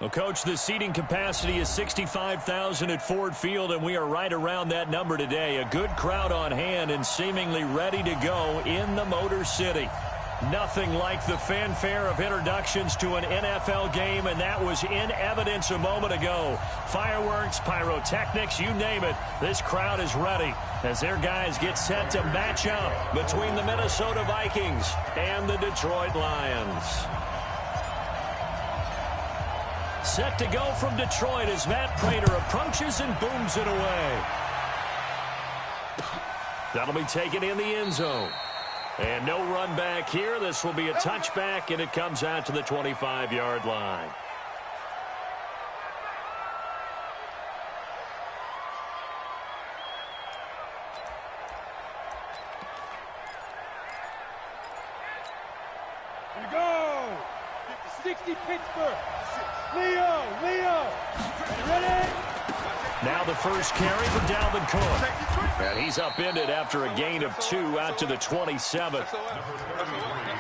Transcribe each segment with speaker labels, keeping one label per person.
Speaker 1: Well, Coach, the seating capacity is 65,000 at Ford Field, and we are right around that number today. A good crowd on hand and seemingly ready to go in the Motor City. Nothing like the fanfare of introductions to an NFL game, and that was in evidence a moment ago. Fireworks, pyrotechnics, you name it. This crowd is ready as their guys get set to match up between the Minnesota Vikings and the Detroit Lions. Set to go from Detroit as Matt Prater approaches and booms it away. That'll be taken in the end zone. And no run back here. This will be a touchback, and it comes out to the 25-yard line.
Speaker 2: Here we go. 60 Pittsburgh. Leo. Ready?
Speaker 1: Now the first carry for Dalvin Cook. And he's upended after a gain of 2 out to the 27.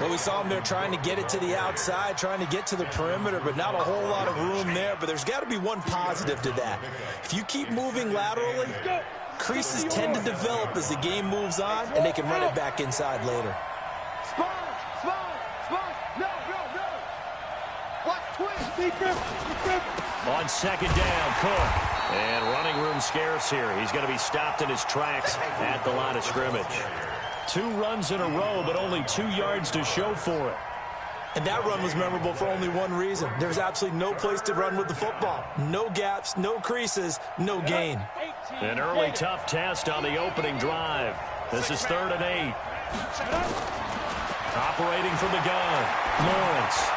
Speaker 3: Well, we saw him there trying to get it to the outside, trying to get to the perimeter, but not a whole lot of room there. But there's got to be one positive to that. If you keep moving laterally, creases tend to develop as the game moves on, and they can run it back inside later.
Speaker 2: Spot. No. What twist?
Speaker 1: On second down, Cook. And running room scarce here. He's going to be stopped in his tracks at the line of scrimmage. 2 runs in a row, but only 2 yards to show for it.
Speaker 3: And that run was memorable for only one reason. There's absolutely no place to run with the football. No gaps, no creases, no gain.
Speaker 1: An early tough test on the opening drive. This is 3rd and 8. Operating from the gun, Lawrence.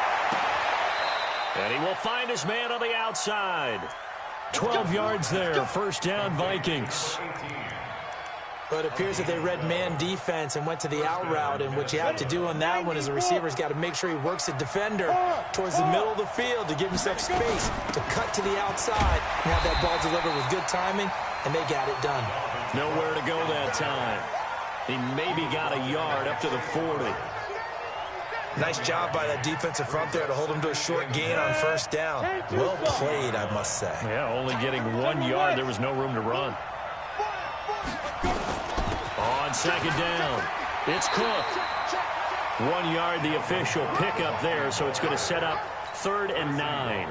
Speaker 1: And he will find his man on the outside. 12 yards there, first down Vikings.
Speaker 3: But it appears that they read man defense and went to the out route, and what you have to do on that one is the receiver's got to make sure he works the defender towards the middle of the field to give himself space to cut to the outside and have that ball delivered with good timing, and they got it done.
Speaker 1: Nowhere to go that time. He maybe got a yard up to the 40.
Speaker 3: Nice job by that defensive front there to hold him to a short gain on first down. Well played, I must say.
Speaker 1: Yeah, only getting 1 yard. There was no room to run. On second down, it's Cook. 1 yard, the official pickup there, so it's going to set up 3rd and 9.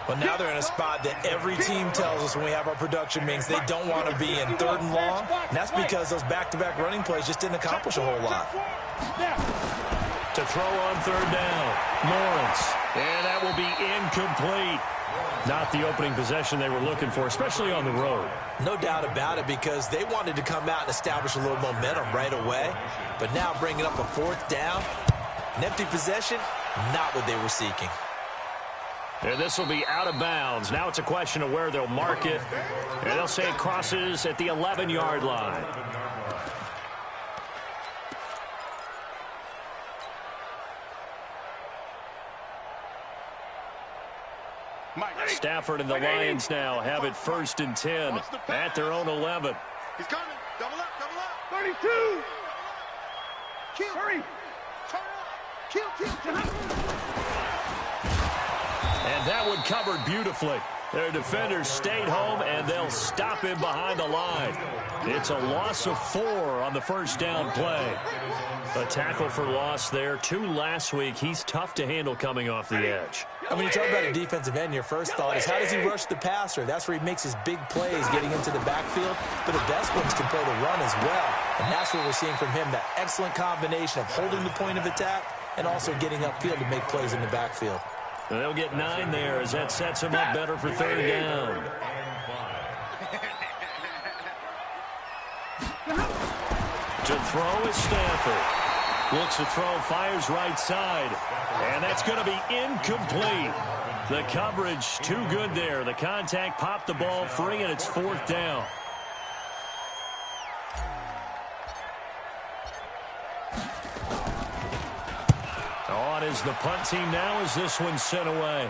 Speaker 3: Well, now they're in a spot that every team tells us when we have our production meetings they don't want to be in, 3rd and long. And that's because those back-to-back running plays just didn't accomplish a whole lot.
Speaker 1: To throw on 3rd down, Lawrence. And that will be incomplete. Not the opening possession they were looking for, especially on the road.
Speaker 3: No doubt about it, because they wanted to come out and establish a little momentum right away. But now bringing up a 4th down, an empty possession, not what they were seeking.
Speaker 1: And this will be out of bounds. Now it's a question of where they'll mark it. And they'll say it crosses at the 11-yard line. Stafford and the Lions now have it 1st and 10 at their own 11.
Speaker 2: He's coming. Double up. 32. Kill. Hurry. Kill.
Speaker 1: And that one covered beautifully. Their defenders stayed home, and they'll stop him behind the line. It's a loss of 4 on the first down play. A tackle for loss there. 2 last week. He's tough to handle coming off the edge.
Speaker 3: When you talk about a defensive end, your first thought is how does he rush the passer? That's where he makes his big plays getting into the backfield. But the best ones can play the run as well. And that's what we're seeing from him, that excellent combination of holding the point of attack and also getting upfield to make plays in the backfield.
Speaker 1: And they'll get 9 there as that sets him up better for 3rd down. To throw is Stafford. Looks to throw, fires right side. And that's going to be incomplete. The coverage too good there. The contact popped the ball free, and it's 4th down. On is the punt team now as this one's sent away.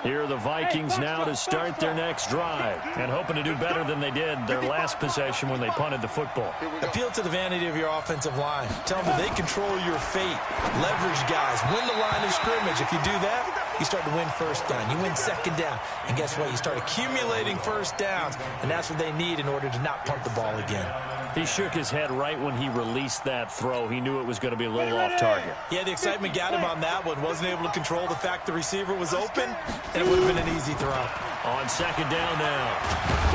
Speaker 1: Here are the Vikings now to start their next drive and hoping to do better than they did their last possession when they punted the football.
Speaker 3: Appeal to the vanity of your offensive line. Tell them that they control your fate. Leverage guys. Win the line of scrimmage. If you do that, you start to win first down. You win second down. And guess what? You start accumulating first downs. And that's what they need in order to not punt the ball again.
Speaker 1: He shook his head right when he released that throw. He knew it was going to be a little off target.
Speaker 3: Yeah, the excitement got him on that one. Wasn't able to control the fact the receiver was open, and it would have been an easy throw.
Speaker 1: On second down now,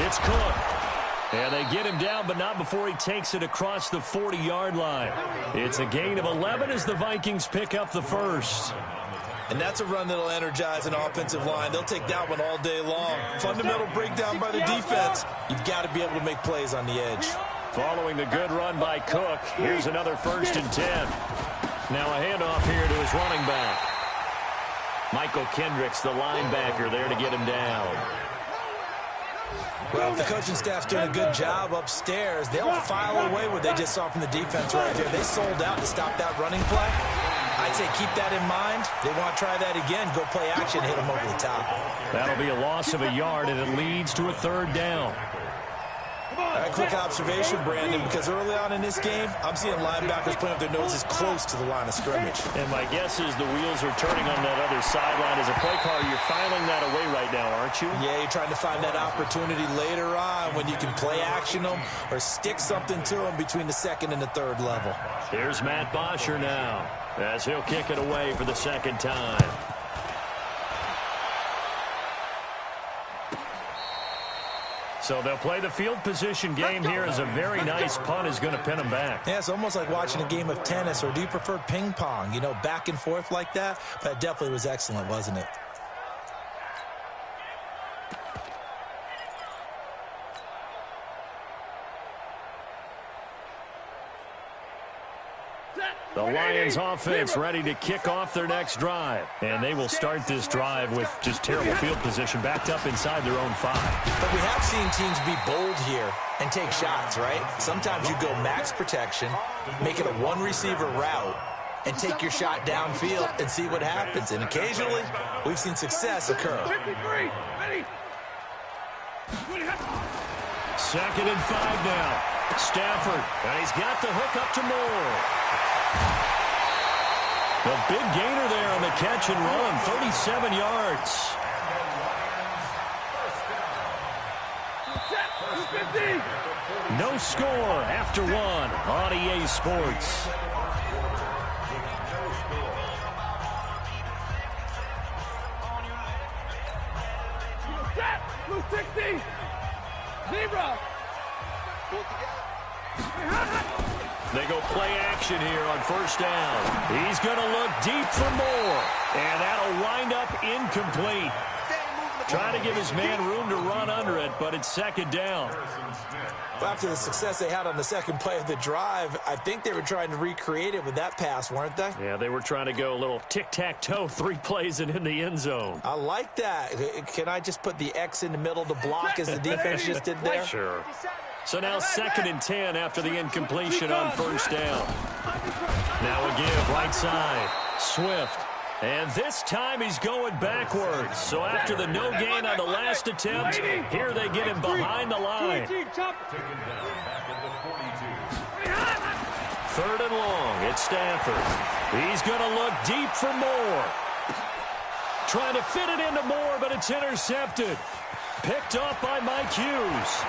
Speaker 1: it's Cook. And they get him down, but not before he takes it across the 40-yard line. It's a gain of 11 as the Vikings pick up the first.
Speaker 3: And that's a run that'll energize an offensive line. They'll take that one all day long. Fundamental breakdown by the defense. You've got to be able to make plays on the edge.
Speaker 1: Following the good run by Cook, here's another 1st and 10. Now a handoff here to his running back. Michael Kendricks, the linebacker, there to get him down.
Speaker 3: Well, if the coaching staff's doing a good job upstairs, they'll file away what they just saw from the defense right there. They sold out to stop that running play. I'd say keep that in mind. They want to try that again. Go play action, hit them over the top.
Speaker 1: That'll be a loss of a yard, and it leads to a 3rd down.
Speaker 3: A quick observation, Brandon, because early on in this game, I'm seeing linebackers putting up their noses close to the line of scrimmage.
Speaker 1: And my guess is the wheels are turning on that other sideline. As a play caller, you're filing that away right now, aren't you?
Speaker 3: Yeah, you're trying to find that opportunity later on when you can play action them or stick something to them between the 2nd and the 3rd level.
Speaker 1: Here's Matt Bosher now as he'll kick it away for the 2nd time. So they'll play the field position game here as a very nice punt is going to pin them back.
Speaker 3: Yeah, it's almost like watching a game of tennis, or do you prefer ping pong? You know, back and forth like that? That definitely was excellent, wasn't it?
Speaker 1: The Lions offense ready to kick off their next drive. And they will start this drive with just terrible field position backed up inside their own 5.
Speaker 3: But we have seen teams be bold here and take shots, right? Sometimes you go max protection, make it a one-receiver route, and take your shot downfield and see what happens. And occasionally, we've seen success occur.
Speaker 1: 2nd and 5 now. Stafford, and he's got the hook up to Moore. The big gainer there on the catch and run, 37 yards. No score after 1 on EA Sports.
Speaker 2: Blue 60. Zebra.
Speaker 1: They go play action here on 1st down. He's going to look deep for more. And that'll wind up incomplete. Trying to give his man room to run under it, but it's 2nd down.
Speaker 3: After the success they had on the 2nd play of the drive, I think they were trying to recreate it with that pass, weren't they?
Speaker 1: Yeah, they were trying to go a little tic-tac-toe, 3 plays and in the end zone.
Speaker 3: I like that. Can I just put the X in the middle to block as the defense just did there?
Speaker 1: Sure. So now 2nd and 10 after the incompletion on 1st down. Now a give, right side. Swift. And this time he's going backwards. So after the no gain on the last attempt, here they get him behind the line. 3rd and long, it's Stafford. He's going to look deep for Moore. Trying to fit it into Moore, but it's intercepted. Picked off by Mike Hughes.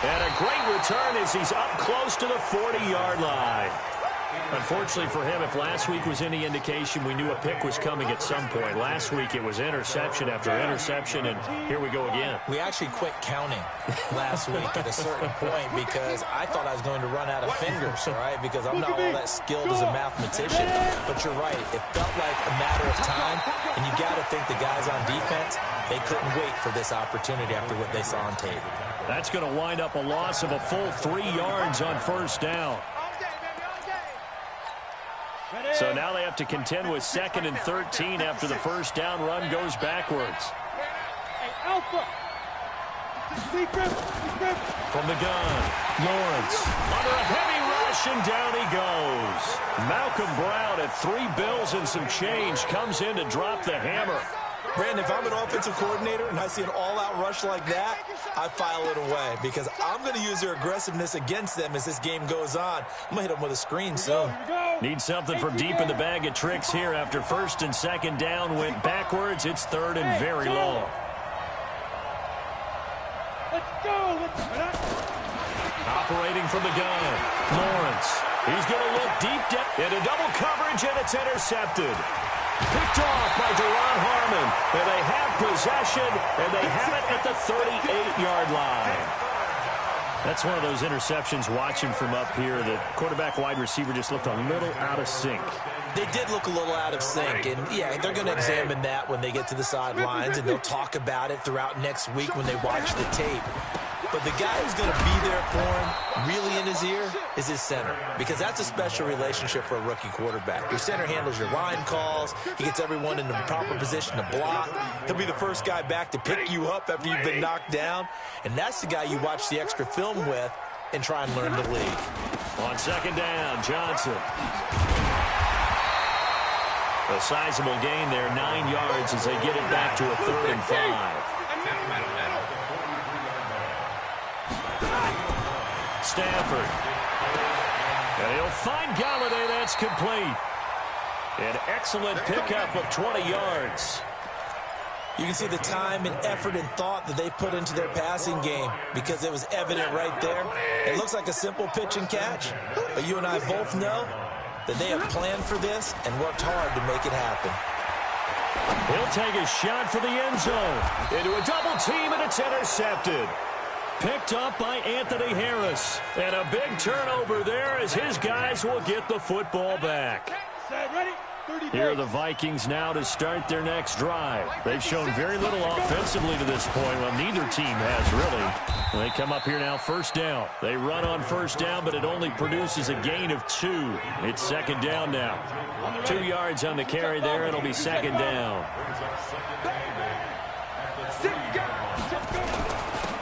Speaker 1: And a great return as he's up close to the 40-yard line. Unfortunately for him, if last week was any indication, we knew a pick was coming at some point. Last week it was interception after interception, and here we go again.
Speaker 3: We actually quit counting last week at a certain point because I thought I was going to run out of fingers, all right, because I'm not all that skilled as a mathematician. But you're right. It felt like a matter of time, and you got to think the guys on defense, they couldn't wait for this opportunity after what they saw on tape.
Speaker 1: That's going to wind up a loss of a full 3 yards on 1st down. So now they have to contend with 2nd and 13 after the 1st down run goes backwards. From the gun, Lawrence under a heavy rush, reception, down he goes. Malcolm Brown at $3 bills and some change comes in to drop the hammer.
Speaker 3: Brandon, if I'm an offensive coordinator and I see an all-out rush like that, I file it away because I'm going to use their aggressiveness against them as this game goes on. I'm going to hit them with a screen soon.
Speaker 1: Need something from deep in the bag of tricks here after first and second down went backwards. It's third and very long.
Speaker 2: Let's go.
Speaker 1: Operating from the gun, Lawrence. He's going to look deep down into double coverage, and it's intercepted. Picked off by Deron Harmon. And they have possession, and they have it at the 38-yard line. That's one of those interceptions watching from up here. The quarterback wide receiver just looked a little out of sync.
Speaker 3: They did look a little out of sync, and, yeah, they're going to examine that when they get to the sidelines, and they'll talk about it throughout next week when they watch the tape. But the guy who's going to be there for him, really in his ear, is his center. Because that's a special relationship for a rookie quarterback. Your center handles your line calls. He gets everyone in the proper position to block. He'll be the first guy back to pick you up after you've been knocked down. And that's the guy you watch the extra film with and try and learn the league.
Speaker 1: On second down, Johnson. A sizable gain there, 9 yards as they get it back to a 3rd and 5. Stafford. And he'll find Galladay. That's complete. An excellent pickup of 20 yards.
Speaker 3: You can see the time and effort and thought that they put into their passing game because it was evident right there. It looks like a simple pitch and catch, but you and I both know that they have planned for this and worked hard to make it happen.
Speaker 1: He'll take a shot for the end zone. Into a double team, and it's intercepted. Picked up by Anthony Harris. And a big turnover there as his guys will get the football back. Here are the Vikings now to start their next drive. They've shown very little offensively to this point. Well, neither team has really. They come up here now, first down. They run on first down, but it only produces a gain of 2. It's second down now. 2 yards on the carry there. It'll be second down.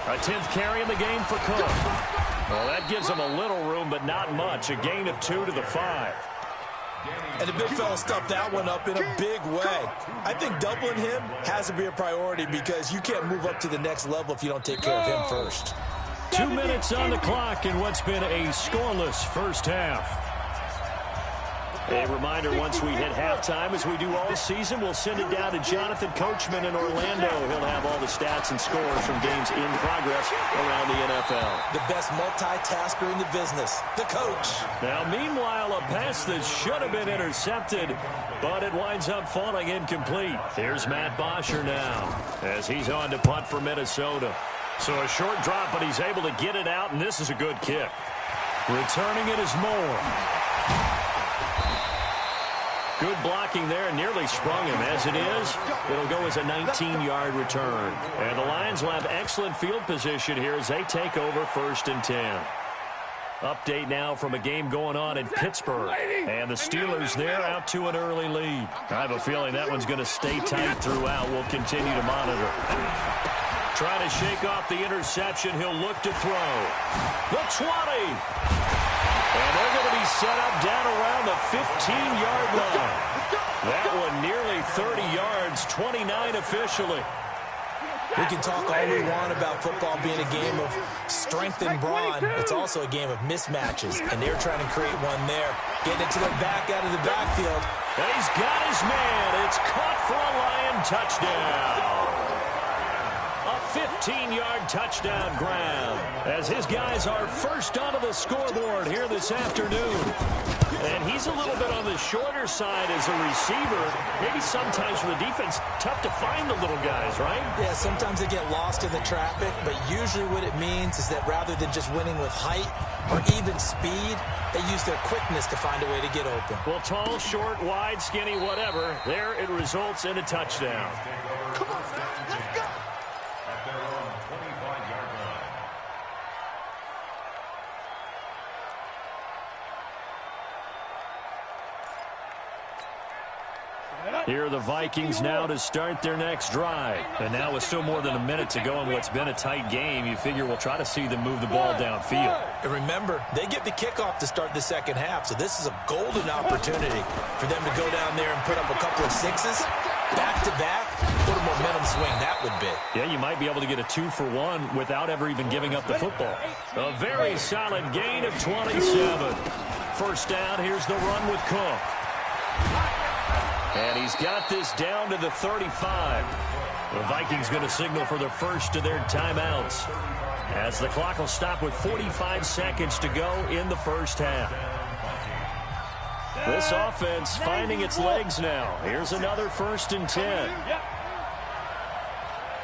Speaker 1: A 10th carry in the game for Cook. Well, that gives them a little room, but not much. A gain of 2 to the 5.
Speaker 3: And the big fella stuffed that one up in a big way. I think doubling him has to be a priority because you can't move up to the next level if you don't take care of him first.
Speaker 1: 2 minutes on the clock in what's been a scoreless first half. A reminder, once we hit halftime, as we do all season, we'll send it down to Jonathan Coachman in Orlando. He'll have all the stats and scores from games in progress around the NFL.
Speaker 3: The best multitasker in the business, the coach.
Speaker 1: Now, meanwhile, a pass that should have been intercepted, but it winds up falling incomplete. Here's Matt Bosher now, as he's on to punt for Minnesota. So a short drop, but he's able to get it out, and this is a good kick. Returning it is Moore. Good blocking there, and nearly sprung him. As it is, it'll go as a 19-yard return. And the Lions will have excellent field position here as they take over 1st and 10. Update now from a game going on in Pittsburgh. And the Steelers there out to an early lead. I have a feeling that one's going to stay tight throughout. We'll continue to monitor. Trying to shake off the interception. He'll look to throw. The 20. And they're going to be set up down around the 15-yard line. That one nearly 30 yards, 29 officially.
Speaker 3: We can talk all we want about football being a game of strength and brawn. It's also a game of mismatches, and they're trying to create one there. Getting it to the back out of the backfield.
Speaker 1: And he's got his man. It's caught for a Lion touchdown. A 15-yard touchdown grab as his guys are first onto the scoreboard here this afternoon. And he's a little bit on the shorter side as a receiver. Maybe sometimes for the defense, tough to find the little guys, right?
Speaker 3: Yeah, sometimes they get lost in the traffic, but usually what it means is that rather than just winning with height or even speed, they use their quickness to find a way to get open.
Speaker 1: Well, tall, short, wide, skinny, whatever, there it results in a touchdown.
Speaker 2: Come on, let's go.
Speaker 1: Here are the Vikings now to start their next drive. And now with still more than a minute to go in what's been a tight game, you figure we'll try to see them move the ball downfield.
Speaker 3: And remember, they get the kickoff to start the second half, so this is a golden opportunity for them to go down there and put up a couple of sixes, back-to-back. What a momentum swing that would be.
Speaker 1: Yeah, you might be able to get a 2-for-1 without ever even giving up the football. A very solid gain of 27. First down, here's the run with Cook. And he's got this down to the 35. The Vikings going to signal for the first of their timeouts, as the clock will stop with 45 seconds to go in the first half. This offense finding its legs now. Here's another 1st and 10.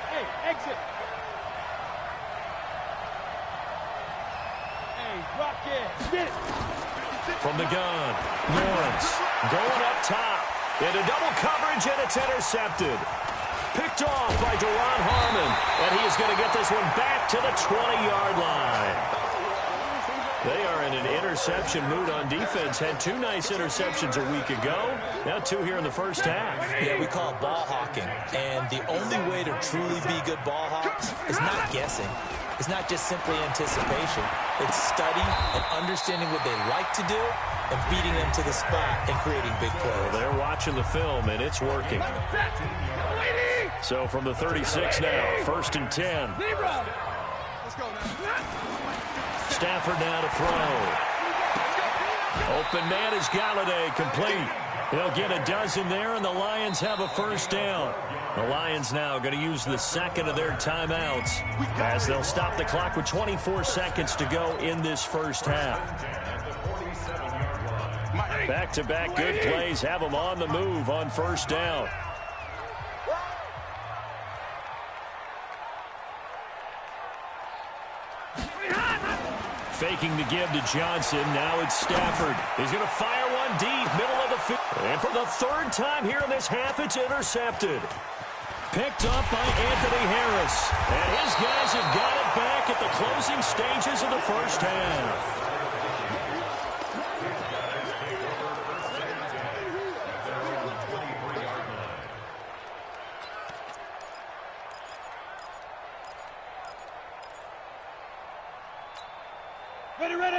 Speaker 2: Hey, exit. Hey, rock it. Get it.
Speaker 1: From the gun, Lawrence going up top. Into double coverage, and it's intercepted. Picked off by Deron Harmon, and he is going to get this one back to the 20-yard line. They are in an interception mood on defense. Had 2 nice interceptions a week ago. Now 2 here in the first half.
Speaker 3: Yeah, we call it ball hawking. And the only way to truly be good ball hawks is not guessing. It's not just simply anticipation. It's study and understanding what they like to do and beating them to the spot and creating big plays.
Speaker 1: Well, they're watching the film, and it's working. So from the 36 now, 1st and 10. Stafford now to throw. Open man is Galladay, complete. They'll get a dozen there, and the Lions have a first down. The Lions now going to use the second of their timeouts, as they'll stop the clock with 24 seconds to go in this first half. Back-to-back good plays have them on the move on first down. Faking the give to Johnson. Now it's Stafford. He's going to fire one deep, middle of the field. And for the 3rd time here in this half, it's intercepted. Picked up by Anthony Harris. And his guys have got it back at the closing stages of the first half.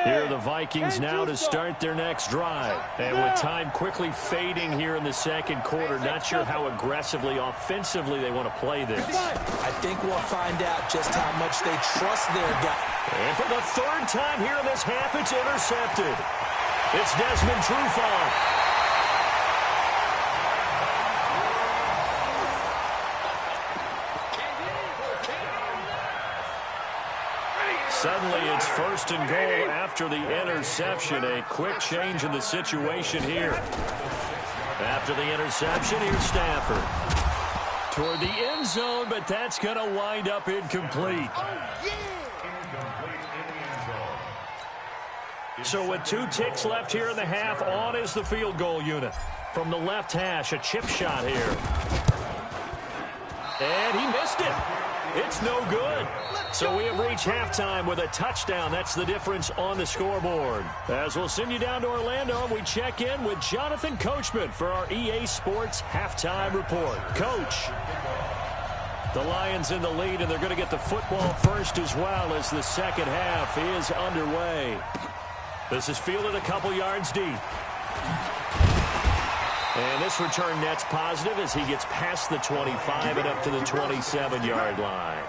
Speaker 1: Here are the Vikings now to start their next drive. And with time quickly fading here in the second quarter, not sure how aggressively, offensively they want to play this.
Speaker 3: I think we'll find out just how much they trust their guy.
Speaker 1: And for the 3rd time here in this half, it's intercepted. It's Desmond Trufant. Suddenly it's 1st and goal after the interception. A quick change in the situation here. After the interception, here's Stafford. Toward the end zone, but that's going to wind up incomplete. So with 2 ticks left here in the half, on is the field goal unit. From the left hash, a chip shot here. And he missed it. It's no good. So we have reached halftime with a touchdown. That's the difference on the scoreboard. As we'll send you down to Orlando, we check in with Jonathan Coachman for our EA Sports Halftime Report. Coach, the Lions in the lead, and they're going to get the football first as well as the second half is underway. This is fielded a couple yards deep. And this return net's positive as he gets past the 25 and up to the 27-yard line.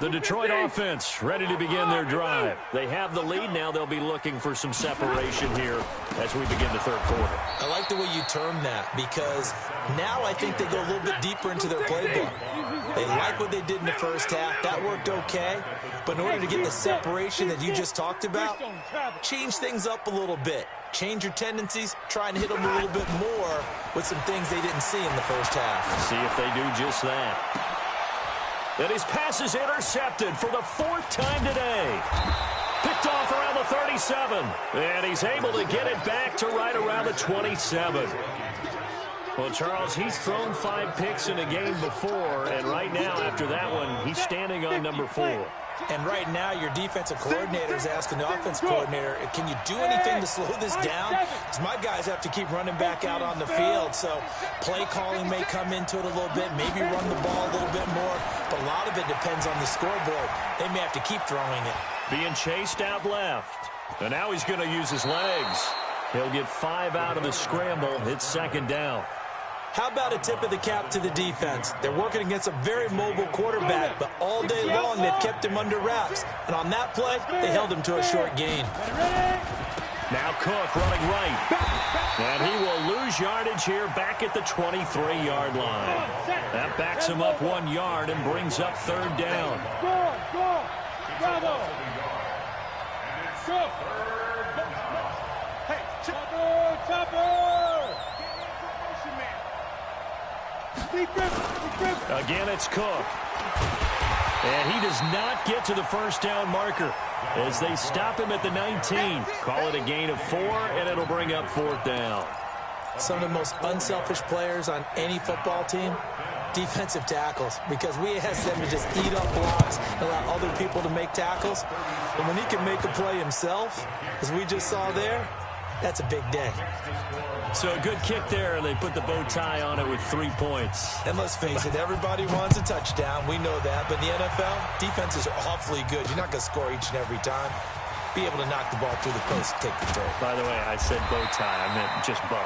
Speaker 1: The Detroit offense ready to begin their drive. They have the lead now. They'll be looking for some separation here as we begin the 3rd quarter.
Speaker 3: I like the way you termed that, because now I think they go a little bit deeper into their playbook. They like what they did in the first half. That worked okay. But in order to get the separation that you just talked about, change things up a little bit. Change your tendencies. Try and hit them a little bit more with some things they didn't see in the first half.
Speaker 1: See if they do just that. And his pass is intercepted for the 4th time today. Picked off around the 37. And he's able to get it back to right around the 27. Well, Charles, he's thrown 5 picks in a game before, and right now, after that one, he's standing on number 4.
Speaker 3: And right now, your defensive coordinator is asking the offensive coordinator, can you do anything to slow this down? Because my guys have to keep running back out on the field, so play calling may come into it a little bit, maybe run the ball a little bit more, but a lot of it depends on the scoreboard. They may have to keep throwing it.
Speaker 1: Being chased out left, and now he's going to use his legs. He'll get 5 out of the scramble. It's second down.
Speaker 3: How about a tip of the cap to the defense? They're working against a very mobile quarterback, but all day long they've kept him under wraps. And on that play, they held him to a short gain.
Speaker 1: Now Cook running right. And he will lose yardage here back at the 23-yard line. That backs him up 1 yard and brings up third down.
Speaker 2: Go! Bravo! Go! Hey, chopper!
Speaker 1: Again, it's Cook. And he does not get to the first down marker as they stop him at the 19. Call it a gain of 4, and it'll bring up fourth down.
Speaker 3: Some of the most unselfish players on any football team, defensive tackles, because we ask them to just eat up blocks and allow other people to make tackles. And when he can make a play himself, as we just saw there, that's a big day.
Speaker 1: So a good kick there, and they put the bow tie on it with 3 points.
Speaker 3: And let's face it, everybody wants a touchdown. We know that. But in the NFL, defenses are awfully good. You're not going to score each and every time. Be able to knock the ball through the post and take the throw.
Speaker 1: By the way, I said bow tie. I meant just bow.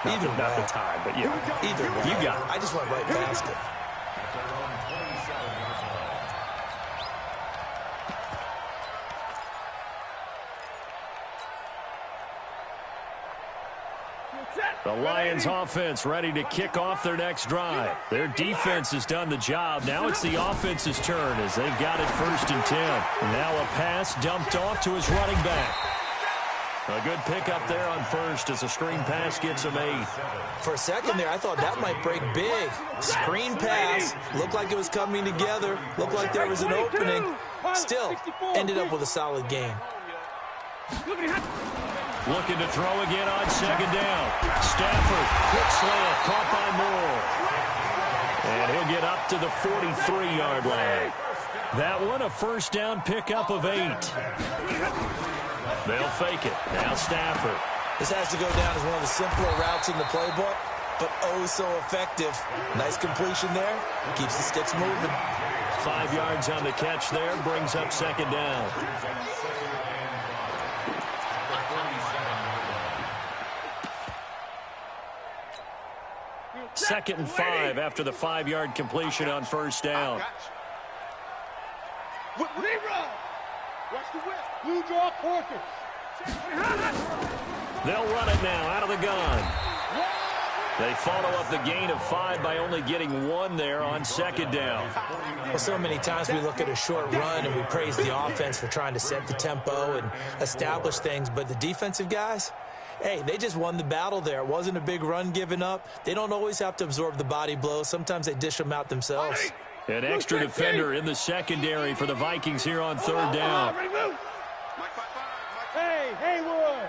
Speaker 1: Not the tie, but yeah.
Speaker 3: Either way.
Speaker 1: You got it.
Speaker 3: I just went right past it.
Speaker 1: The Lions offense ready to kick off their next drive. Their defense has done the job. Now it's the offense's turn as they've got it 1st and 10. Now a pass dumped off to his running back. A good pickup there on first as a screen pass gets him 8.
Speaker 3: For a second there, I thought that might break big. Screen pass. Looked like it was coming together. Looked like there was an opening. Still, ended up with a solid game.
Speaker 1: Looking to throw again on second down. Stafford, quick slant, caught by Moore. And he'll get up to the 43-yard line. That one, a first down pickup of 8. They'll fake it. Now Stafford.
Speaker 3: This has to go down as one of the simpler routes in the playbook, but oh so effective. Nice completion there. Keeps the sticks moving.
Speaker 1: 5 yards on the catch there. Brings up second down. Second and 5 after the 5-yard completion on first down.
Speaker 2: Watch the whip. Blue draw quarter.
Speaker 1: They'll run it now out of the gun. They follow up the gain of 5 by only getting 1 there on second down.
Speaker 3: Well, so many times we look at a short run and we praise the offense for trying to set the tempo and establish things, but the defensive guys, hey, they just won the battle there. It wasn't a big run given up. They don't always have to absorb the body blows. Sometimes they dish them out themselves.
Speaker 1: An extra defender in the secondary for the Vikings here on third down.
Speaker 2: Hey, Haywood.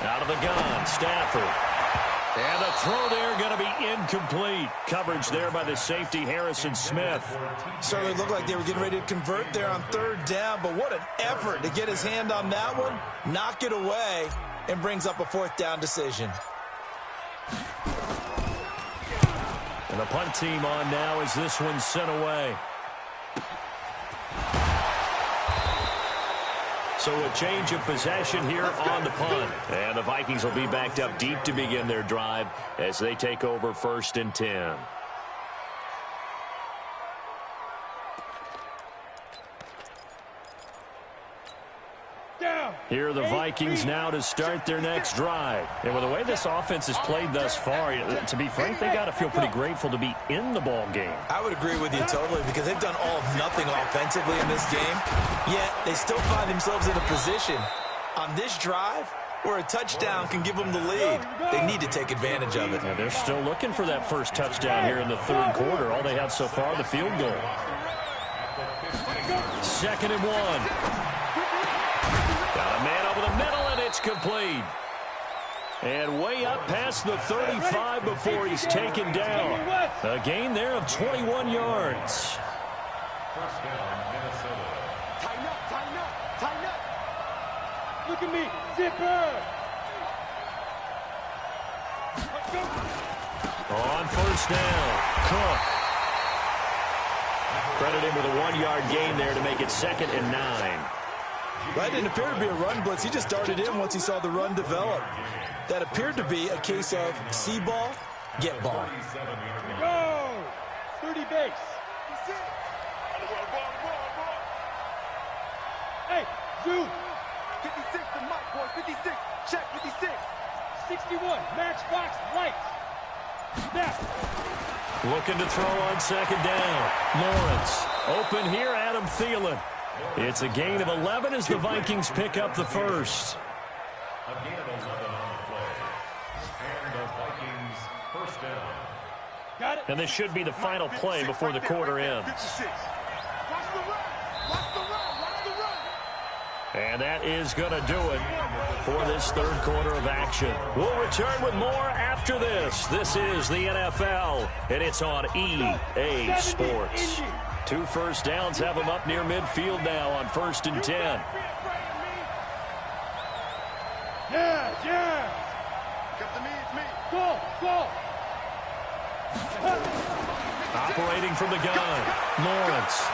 Speaker 1: Out of the gun, Stafford. And the throw there going to be incomplete. Coverage there by the safety, Harrison Smith.
Speaker 3: Certainly looked like they were getting ready to convert there on third down, but what an effort to get his hand on that one, knock it away, and brings up a fourth down decision.
Speaker 1: And the punt team on now as this one's sent away. So a change of possession here on the punt. And the Vikings will be backed up deep to begin their drive as they take over 1st and 10. Here are the Vikings now to start their next drive. And with the way this offense has played thus far, to be frank, they got to feel pretty grateful to be in the ball game.
Speaker 3: I would agree with you totally because they've done all of nothing offensively in this game, yet they still find themselves in a position on this drive where a touchdown can give them the lead. They need to take advantage of it.
Speaker 1: Yeah, they're still looking for that first touchdown here in the third quarter. All they have so far, the field goal. 2nd and 1. Got a man over the middle, and it's complete. And way up past the 35 before he's taken down. A gain there of 21 yards.
Speaker 2: First down, Minnesota. Tighten up, tighten up, tighten up. Look at me, zipper.
Speaker 1: On first down, Cook. Credit him with a 1-yard gain there to make it 2nd and 9.
Speaker 3: That didn't appear to be a run blitz. He just darted in once he saw the run develop. That appeared to be a case of see ball, get ball.
Speaker 2: Go! 30 base. Hey, zoom. 56 to Mike, boy. 56. Check 56. 61. Matchbox lights. Snap.
Speaker 1: Looking to throw on 2nd down. Lawrence. Open here, Adam Thielen. It's a gain of 11 as the Vikings pick up the first.
Speaker 4: A gain of 11 on the play. And the Vikings first down.
Speaker 2: Got it.
Speaker 1: And this should be the final play before the quarter ends.
Speaker 2: 56. Watch the run. Watch the run. Watch the run.
Speaker 1: And that is going to do it for this third quarter of action. We'll return with more after this. This is the NFL, and it's on EA Sports. 2 first downs have them up near midfield now on 1st and 10.
Speaker 2: Yeah. Got the me, it's me. Go.
Speaker 1: Operating from the gun, Lawrence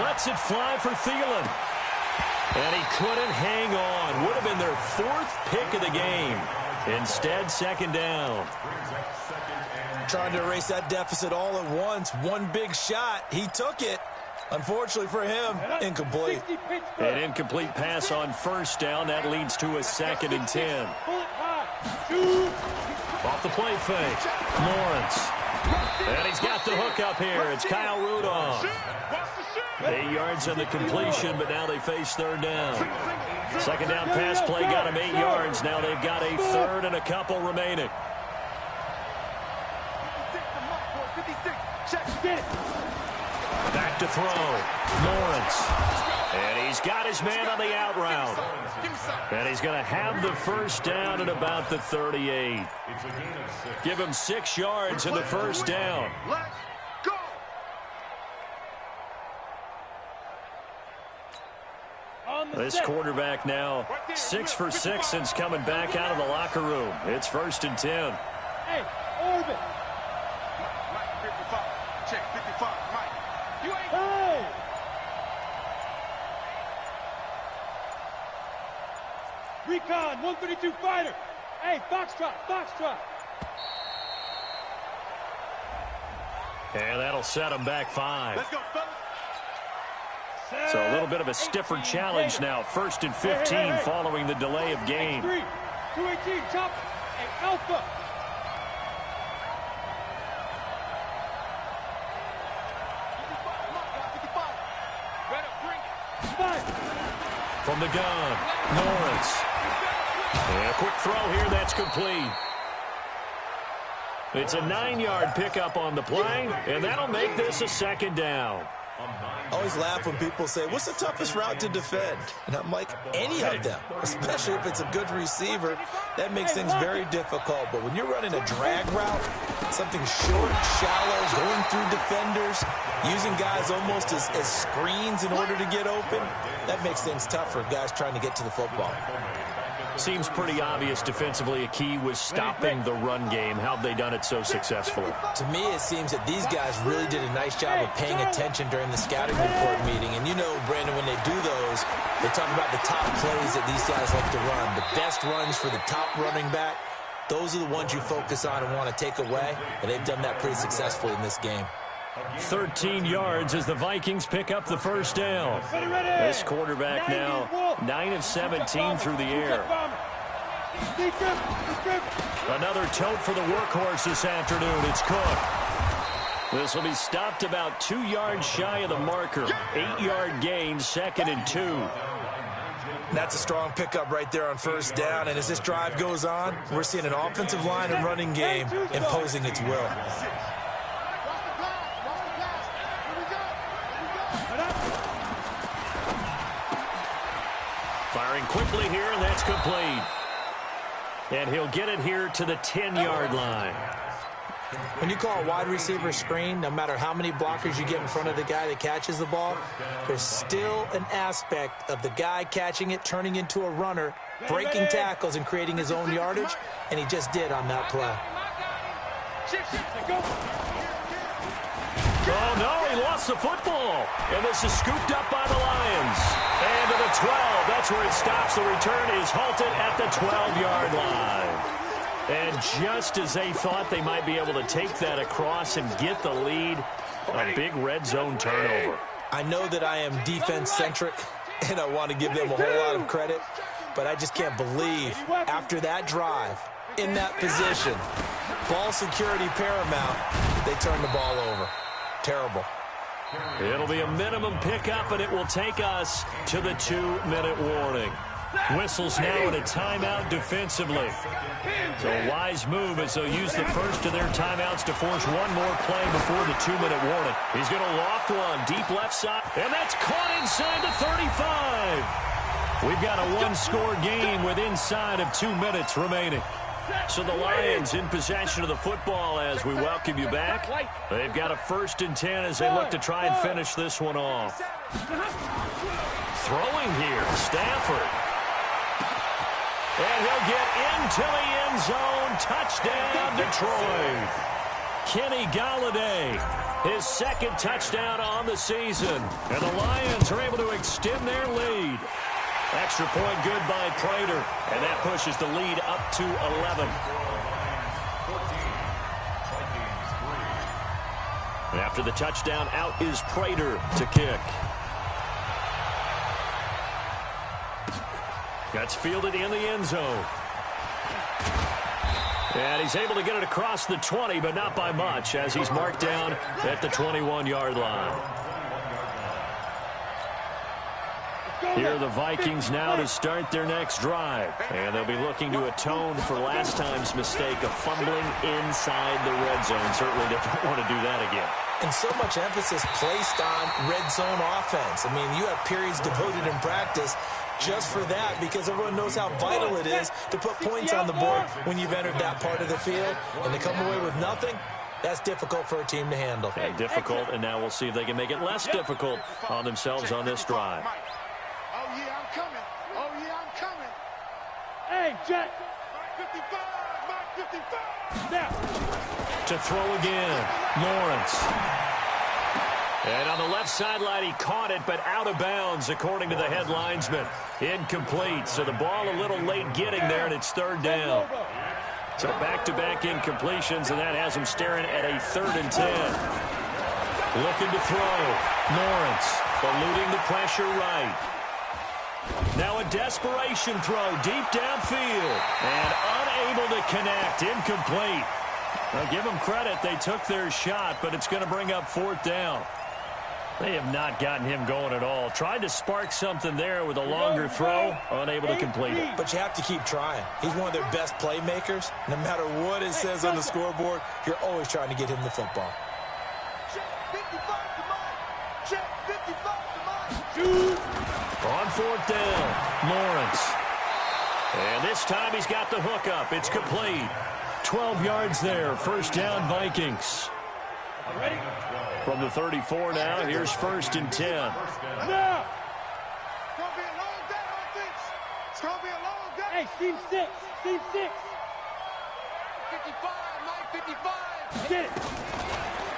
Speaker 1: lets it fly for Thielen. And he couldn't hang on. Would have been their 4th pick of the game. Instead, 2nd down.
Speaker 3: Trying to erase that deficit all at once. One big shot. He took it. Unfortunately for him, incomplete.
Speaker 1: An incomplete pass on first down. That leads to a 2nd and 10. Off the play fake. Lawrence. And he's got the hook up here. It's Kyle Rudolph. 8 yards on the completion, but now they face 3rd down. 2nd down pass play got him 8 yards. Now they've got a 3rd and a couple remaining. Back to throw. Lawrence. And he's got his man on the out route. And he's going to have the first down at about the 38. Give him 6 yards in the first down.
Speaker 2: Let's go.
Speaker 1: This quarterback now 6 for 6 since coming back out of the locker room. It's 1st and 10.
Speaker 2: Hey, orbit. Mike 55. Check 55. Mike. You ain't. Hey. Recon 132 fighter. Hey, Foxtrot.
Speaker 1: And that'll set him back 5.
Speaker 2: Let's go, fellas.
Speaker 1: So a little bit of a stiffer challenge now. 1st and 15 following the delay of game.
Speaker 2: 218, chop, and Alpha.
Speaker 1: From the gun, Lawrence. And a quick throw here, that's complete. It's a 9-yard pickup on the play, and that'll make this a 2nd down.
Speaker 3: I always laugh when people say, what's the toughest route to defend? And I'm like, any of them, especially if it's a good receiver. That makes things very difficult. But when you're running a drag route, something short, shallow, going through defenders, using guys almost as screens in order to get open, that makes things tough for guys trying to get to the football.
Speaker 1: Seems pretty obvious defensively a key was stopping the run game. How have they done it so successfully?
Speaker 3: To me, it seems that these guys really did a nice job of paying attention during the scouting report meeting. And you know, Brandon, when they do those, they talk about the top plays that these guys like to run. The best runs for the top running back, those are the ones you focus on and want to take away. And they've done that pretty successfully in this game.
Speaker 1: 13 yards as the Vikings pick up the first down. This quarterback now 9 of 17 through the air. Another tote for the workhorse this afternoon. It's Cook. This will be stopped about 2 yards shy of the marker. 8-yard gain, 2nd and 2.
Speaker 3: That's a strong pickup right there on first down. And as this drive goes on, we're seeing an offensive line and running game imposing its will. Firing
Speaker 1: quickly here, and that's complete. And he'll get it here to the 10-yard line.
Speaker 3: When you call a wide receiver screen, no matter how many blockers you get in front of the guy that catches the ball, there's still an aspect of the guy catching it, turning into a runner, breaking tackles and creating his own yardage, and he just did on that play.
Speaker 1: Oh, no, he lost the football. And this is scooped up by the Lions. And to the 12. That's where it stops. The return is halted at the 12-yard line. And just as they thought they might be able to take that across and get the lead, a big red zone turnover.
Speaker 3: I know that I am defense-centric, and I want to give them a whole lot of credit, but I just can't believe after that drive, in that position, ball security paramount, they turned the ball over. Terrible.
Speaker 1: It'll be a minimum pickup, and it will take us to the 2-minute warning. Whistles now in a timeout defensively. So a wise move as they'll use the first of their timeouts to force one more play before the 2-minute warning. He's going to loft one deep left side, and that's caught inside the 35. We've got a one-score game with inside of 2 minutes remaining. So the Lions in possession of the football as we welcome you back. They've got a 1st and 10 as they look to try and finish this one off. Throwing here, Stafford. And he'll get into the end zone. Touchdown, Detroit. Kenny Galladay, his 2nd touchdown on the season. And the Lions are able to extend their lead. Extra point good by Prater. And that pushes the lead up to 11. And after the touchdown, out is Prater to kick. That's fielded in the end zone. And he's able to get it across the 20, but not by much, as he's marked down at the 21-yard line. Here are the Vikings now to start their next drive. And they'll be looking to atone for last time's mistake of fumbling inside the red zone. Certainly they don't want to do that again.
Speaker 3: And so much emphasis placed on red zone offense. I mean, you have periods devoted in practice just for that, because everyone knows how vital it is to put points on the board when you've entered that part of the field. And to come away with nothing, that's difficult for a team to handle.
Speaker 1: Yeah, difficult, and now we'll see if they can make it less difficult on themselves on this drive.
Speaker 2: Oh, yeah, I'm coming. Oh, yeah, I'm coming. Hey, Jack. Mark 55. Mark 55. Now.
Speaker 1: To throw again, Lawrence. And on the left sideline, he caught it, but out of bounds, according to the head linesman. Incomplete, so the ball a little late getting there, and it's 3rd down. So back-to-back incompletions, and that has him staring at a 3rd and 10. Looking to throw. Lawrence eluding the pressure right. Now a desperation throw deep downfield, and unable to connect. Incomplete. Now give them credit. They took their shot, but it's going to bring up 4th down. They have not gotten him going at all. Tried to spark something there with a longer throw, unable to complete it.
Speaker 3: But you have to keep trying. He's one of their best playmakers. No matter what it says on the scoreboard, you're always trying to get him the football.
Speaker 2: Check 55 to mine. Check 55 to mine.
Speaker 1: On 4th down, Lawrence. And this time he's got the hook up. It's complete. 12 yards there. 1st down, Vikings.
Speaker 2: Ready?
Speaker 1: From the 34 now, here's 1st and 10.
Speaker 2: Now. It's going to be a long day on this. It's going to be a long day. Hey, Steve 6. Steve 6. 55, Mike 55. Get it.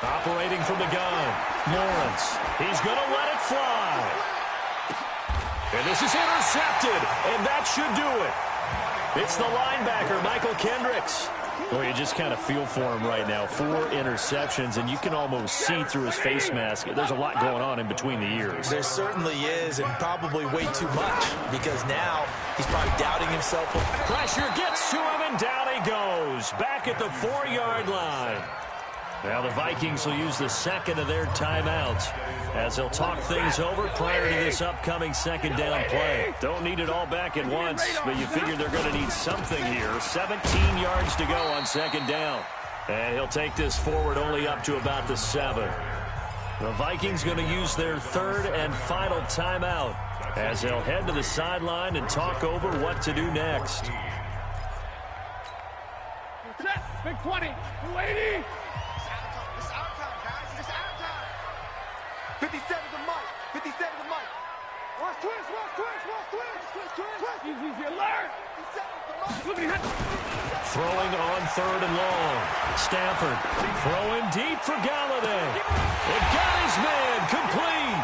Speaker 1: Operating from the gun, Lawrence. He's going to let it fly. And this is intercepted, and that should do it. It's the linebacker, Michael Kendricks. Well, you just kind of feel for him right now. 4 interceptions, and you can almost see through his face mask. There's a lot going on in between the ears.
Speaker 3: There certainly is, and probably way too much, because now he's probably doubting himself.
Speaker 1: Pressure gets to him, and down he goes. Back at the 4-yard line. Now the Vikings will use the 2nd of their timeouts as they'll talk things over prior to this upcoming 2nd down play. Don't need it all back at once, but you figure they're going to need something here. 17 yards to go on 2nd down. And he'll take this forward only up to about the 7. The Vikings going to use their 3rd and final timeout as they'll head to the sideline and talk over what to do next.
Speaker 2: Big 20. 280. It's our time, guys. It's our time. 57 to Mike. 57 to Mike. Watch twist. Easy, alert. 57 to Mike. Look at him.
Speaker 1: Throwing on 3rd and long. Stafford throwing deep for Galladay. It got his man complete.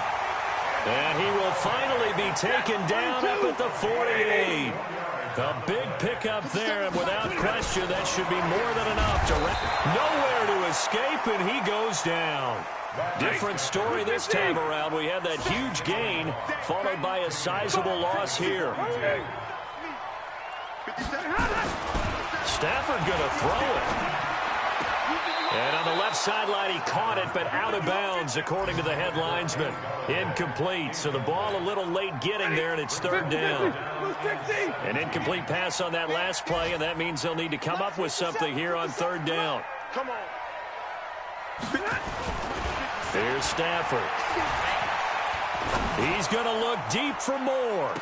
Speaker 1: And he will finally be taken down up at the 48. A big pickup there, and without question, that should be more than enough to nowhere to escape, and he goes down. Different story this time around. We had that huge gain, followed by a sizable loss here. Stafford going to throw it. And on the left sideline, he caught it, but out of bounds, according to the head linesman. Incomplete, so the ball a little late getting there, and it's 3rd down. An incomplete pass on that last play, and that means they'll need to come up with something here on 3rd down.
Speaker 2: Come on.
Speaker 1: Here's Stafford. He's going to look deep for more.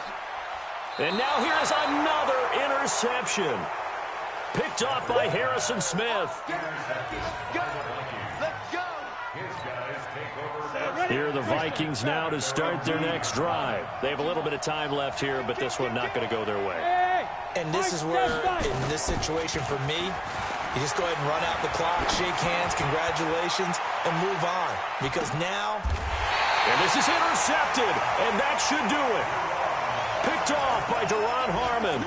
Speaker 1: And now here's another interception. Picked off by Harrison Smith. Here are the Vikings now to start their next drive. They have a little bit of time left here, but this one not going to go their way.
Speaker 3: And this is where, in this situation for me, you just go ahead and run out the clock, shake hands, congratulations, and move on. Because now...
Speaker 1: And this is intercepted, and that should do it. Picked off by Deron Harmon.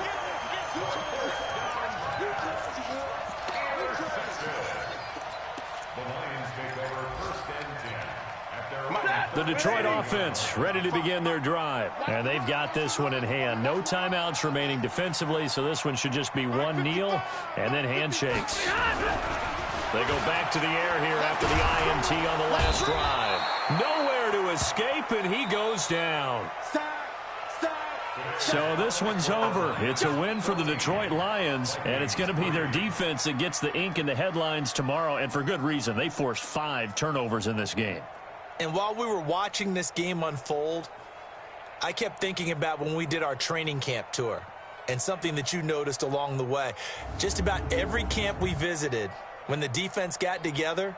Speaker 1: The Detroit offense ready to begin their drive. And they've got this one in hand. No timeouts remaining defensively, so this one should just be one kneel and then handshakes. They go back to the air here after the INT on the last drive. Nowhere to escape, and he goes down. So this one's over. It's a win for the Detroit Lions, and it's going to be their defense that gets the ink in the headlines tomorrow, and for good reason. They forced 5 turnovers in this game.
Speaker 3: And while we were watching this game unfold, I kept thinking about when we did our training camp tour and something that you noticed along the way. Just about every camp we visited, when the defense got together,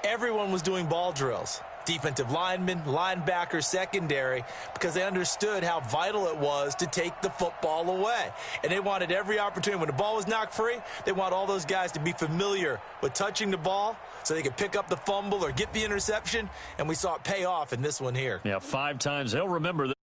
Speaker 3: everyone was doing ball drills. Defensive linemen, linebackers, secondary, because they understood how vital it was to take the football away. And they wanted every opportunity. When the ball was knocked free, they want all those guys to be familiar with touching the ball so they could pick up the fumble or get the interception, and we saw it pay off in this one here.
Speaker 1: Yeah, 5 times. They'll remember that.